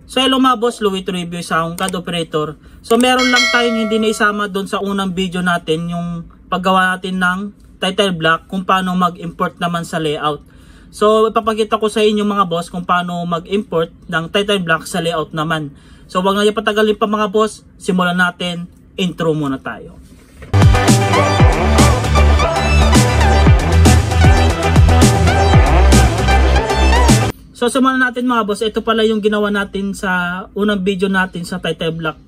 So hello mga boss, Louie Toribio sa CAD operator. So meron lang tayong hindi naisama doon sa unang video natin, yung paggawa natin ng title block kung paano mag-import naman sa layout. So ipapakita ko sa inyo mga boss kung paano mag-import ng title block sa layout naman. So wag na patagalin pa mga boss, simulan natin, intro muna tayo. So simulan natin mga boss, ito pala yung ginawa natin sa unang video natin sa title block.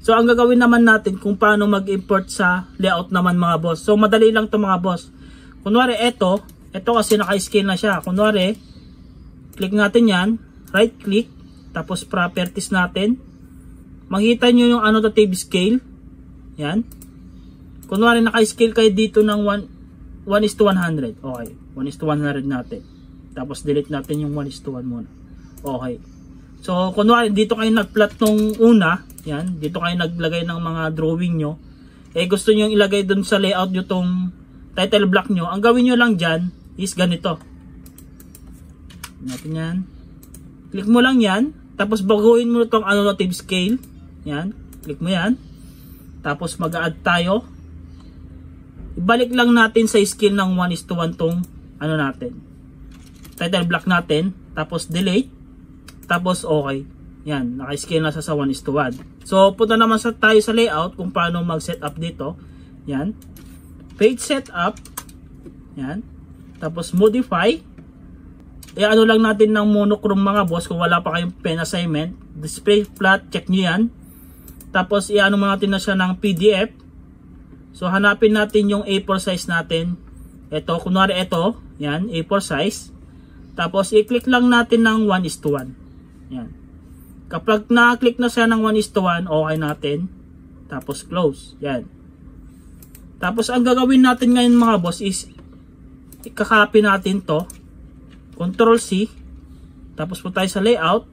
So ang gagawin naman natin kung paano mag-import sa layout naman mga boss. So madali lang to mga boss. Kunwari ito kasi naka-scale na siya. Kunwari, click natin yan, right click, tapos properties natin. Makita nyo yung annotative scale. Yan. Kunwari naka-scale kayo dito ng 1:100. Okay, 1:100 natin. Tapos delete natin yung 1:1 muna. Okay. So kunwari dito kayo nag-plot nung una, yan, dito kayo naglagay ng mga drawing nyo. Gusto nyo ilagay dun sa layout nyo tong title block nyo. Ang gawin nyo lang dyan is ganito. Natin yan. Click mo lang yan. Tapos baguhin mo itong annotative scale. Yan. Click mo yan. Tapos mag-add tayo. Ibalik lang natin sa scale ng 1:1 tong ano natin. Title block natin, tapos delete, tapos okay. Yan, naka-scale na sa 1:1. So, punta naman tayo sa layout kung paano mag-setup dito. Yan. Page setup. Yan. Tapos modify. Ano lang natin ng monochrome mga boss kung wala pa kayong pen assignment. Display flat, check nyo yan. Tapos, i-ano mo natin na siya ng PDF. So, hanapin natin yung A4 size natin. Ito, kunwari ito. Yan, A4 size. Tapos, i-click lang natin ng 1:1. Yan. Kapag na-click na siya ng 1:1, okay natin. Tapos, close. Yan. Tapos, ang gagawin natin ngayon mga boss is, ikakopy natin to. Ctrl C. Tapos, po tayo sa layout.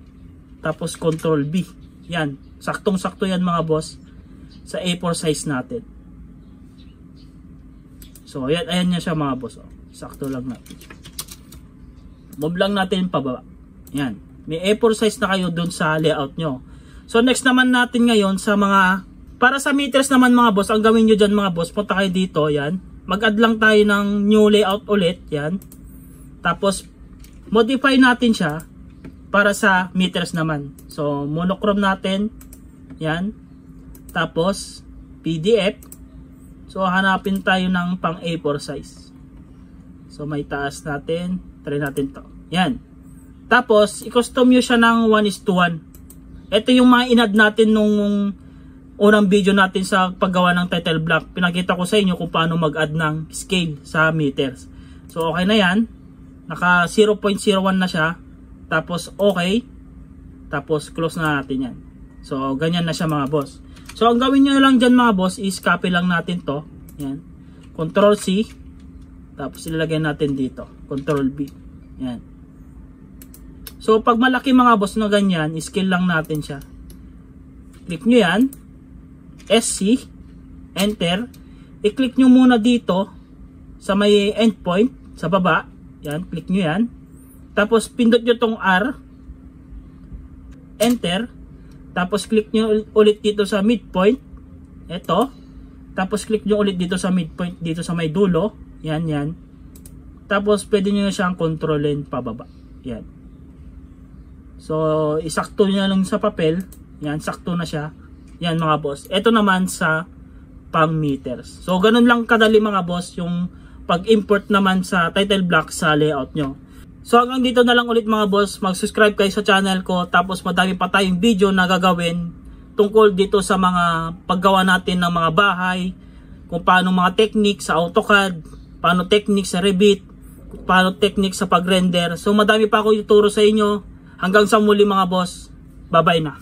Tapos, Ctrl B. Yan. Saktong-sakto yan mga boss sa A4 size natin. So, yan. Ayan niya siya mga boss. Sakto lang natin. Move lang natin pababa. Yan. May A4 size na kayo dun sa layout nyo. So next naman natin ngayon sa mga, para sa meters naman mga boss, ang gawin nyo dyan mga boss, punta kayo dito, yan. Mag-add lang tayo ng new layout ulit, yan. Tapos, modify natin siya para sa meters naman. So, monochrome natin, yan. Tapos, PDF. So, hanapin tayo ng pang A4 size. So, may taas natin. Try natin to. Yan. Tapos, i-custom nyo siya ng 1:1. Ito yung mga in-add natin nung unang video natin sa paggawa ng title block. Pinakita ko sa inyo kung paano mag-add ng scale sa meters. So, okay na yan. Naka 0.01 na siya. Tapos, okay. Tapos, close na natin yan. So, ganyan na siya mga boss. So, ang gawin nyo lang dyan mga boss is copy lang natin to. Yan. Ctrl C. Tapos ilalagay natin dito. Ctrl B. Yan. So pag malaki mga boss na ganyan, scale lang natin siya. Click nyo yan. SC. Enter. I-click nyo muna dito sa may endpoint. Sa baba. Yan. Click nyo yan. Tapos pindot nyo tong R. Enter. Tapos click nyo ulit dito sa midpoint. Ito. Tapos click nyo ulit dito sa midpoint. Dito sa may dulo. Yan, yan. Tapos, pwede nyo na siyang kontrolin pababa. Yan. So, isakto nyo lang sa papel. Yan, sakto na siya. Yan mga boss. Ito naman sa pang meters. So, ganun lang kadali mga boss yung pag-import naman sa title block sa layout nyo. So, hanggang dito na lang ulit mga boss. Mag-subscribe kayo sa channel ko. Tapos, madami pa tayong video na gagawin tungkol dito sa mga paggawa natin ng mga bahay. Kung paano mga technique sa AutoCAD. Paano technique sa Revit, paano technique sa pag-render. So madami pa ako ituturo sa inyo. Hanggang sa muli mga boss. Bye-bye na.